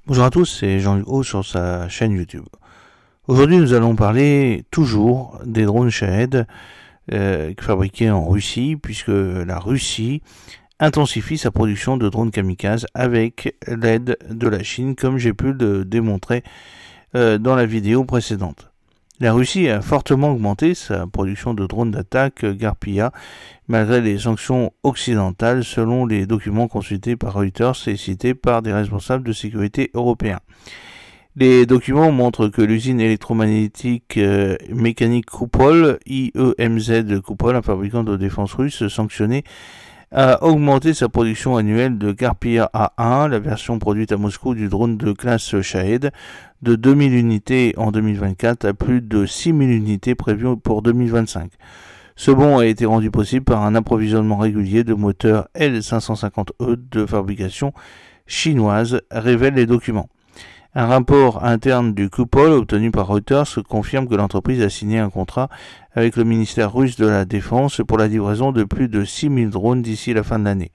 Bonjour à tous, c'est Jean-Luc O sur sa chaîne YouTube. Aujourd'hui, nous allons parler toujours des drones Shahed fabriqués en Russie, puisque la Russie intensifie sa production de drones kamikazes avec l'aide de la Chine, comme j'ai pu le démontrer dans la vidéo précédente. La Russie a fortement augmenté sa production de drones d'attaque Garpia malgré les sanctions occidentales selon les documents consultés par Reuters et cités par des responsables de sécurité européens. Les documents montrent que l'usine électromagnétique mécanique Kupol, IEMZ Kupol, un fabricant de défense russe sanctionné, a augmenté sa production annuelle de Garpia A1, la version produite à Moscou du drone de classe Shahed, de 2000 unités en 2024 à plus de 6000 unités prévues pour 2025. Ce bond a été rendu possible par un approvisionnement régulier de moteurs L550E de fabrication chinoise, révèlent les documents. Un rapport interne du Kupol obtenu par Reuters confirme que l'entreprise a signé un contrat avec le ministère russe de la Défense pour la livraison de plus de 6000 drones d'ici la fin de l'année.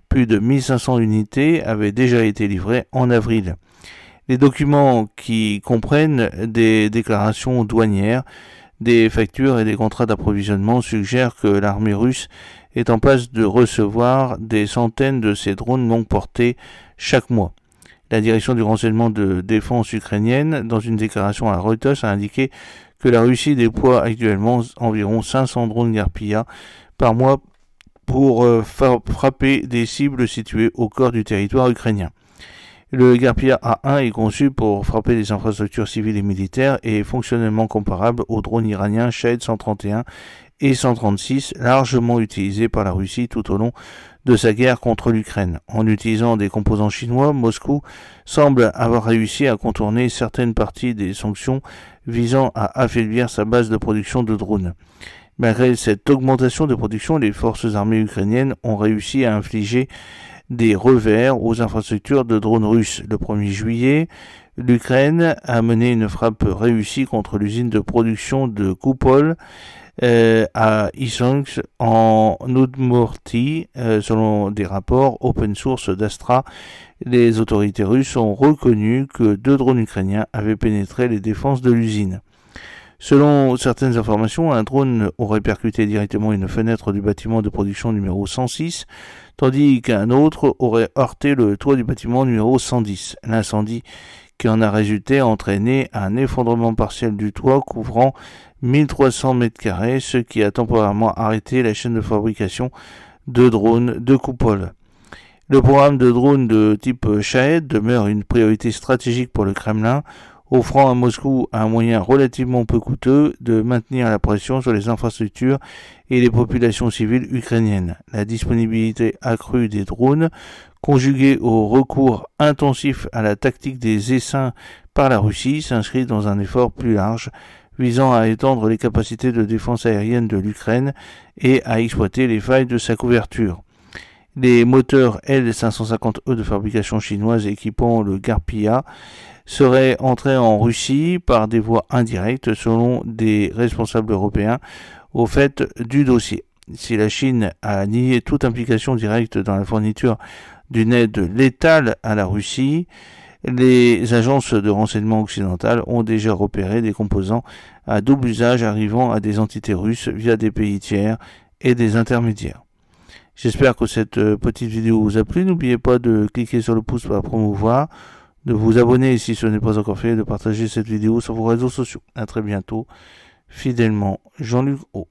Plus de 1500 unités avaient déjà été livrées en avril. Les documents qui comprennent des déclarations douanières, des factures et des contrats d'approvisionnement suggèrent que l'armée russe est en passe de recevoir des centaines de ces drones longue portée chaque mois. La direction du renseignement de défense ukrainienne, dans une déclaration à Reuters, a indiqué que la Russie déploie actuellement environ 500 drones Garpia par mois pour frapper des cibles situées au cœur du territoire ukrainien. Le Garpia A1 est conçu pour frapper des infrastructures civiles et militaires et est fonctionnellement comparable aux drones iraniens Shahed 131 et 136, largement utilisés par la Russie tout au long de sa guerre contre l'Ukraine. En utilisant des composants chinois, Moscou semble avoir réussi à contourner certaines parties des sanctions visant à affaiblir sa base de production de drones. Malgré cette augmentation de production, les forces armées ukrainiennes ont réussi à infliger des revers aux infrastructures de drones russes. Le 1er juillet, l'Ukraine a mené une frappe réussie contre l'usine de production de Kupol à Isonsk en Udmurtie, selon des rapports open source d'Astra. Les autorités russes ont reconnu que 2 drones ukrainiens avaient pénétré les défenses de l'usine. Selon certaines informations, un drone aurait percuté directement une fenêtre du bâtiment de production numéro 106, tandis qu'un autre aurait heurté le toit du bâtiment numéro 110. L'incendie qui en a résulté a entraîné un effondrement partiel du toit couvrant 1300 m², ce qui a temporairement arrêté la chaîne de fabrication de drones de Kupol. Le programme de drones de type Shahed demeure une priorité stratégique pour le Kremlin, offrant à Moscou un moyen relativement peu coûteux de maintenir la pression sur les infrastructures et les populations civiles ukrainiennes. La disponibilité accrue des drones, conjuguée au recours intensif à la tactique des essaims par la Russie, s'inscrit dans un effort plus large visant à étendre les capacités de défense aérienne de l'Ukraine et à exploiter les failles de sa couverture. Les moteurs L550E de fabrication chinoise équipant le Garpia seraient entrés en Russie par des voies indirectes selon des responsables européens au fait du dossier. Si la Chine a nié toute implication directe dans la fourniture d'une aide létale à la Russie, les agences de renseignement occidentales ont déjà repéré des composants à double usage arrivant à des entités russes via des pays tiers et des intermédiaires. J'espère que cette petite vidéo vous a plu. N'oubliez pas de cliquer sur le pouce pour la promouvoir, de vous abonner si ce n'est pas encore fait, de partager cette vidéo sur vos réseaux sociaux. À très bientôt. Fidèlement, Jean-Luc O.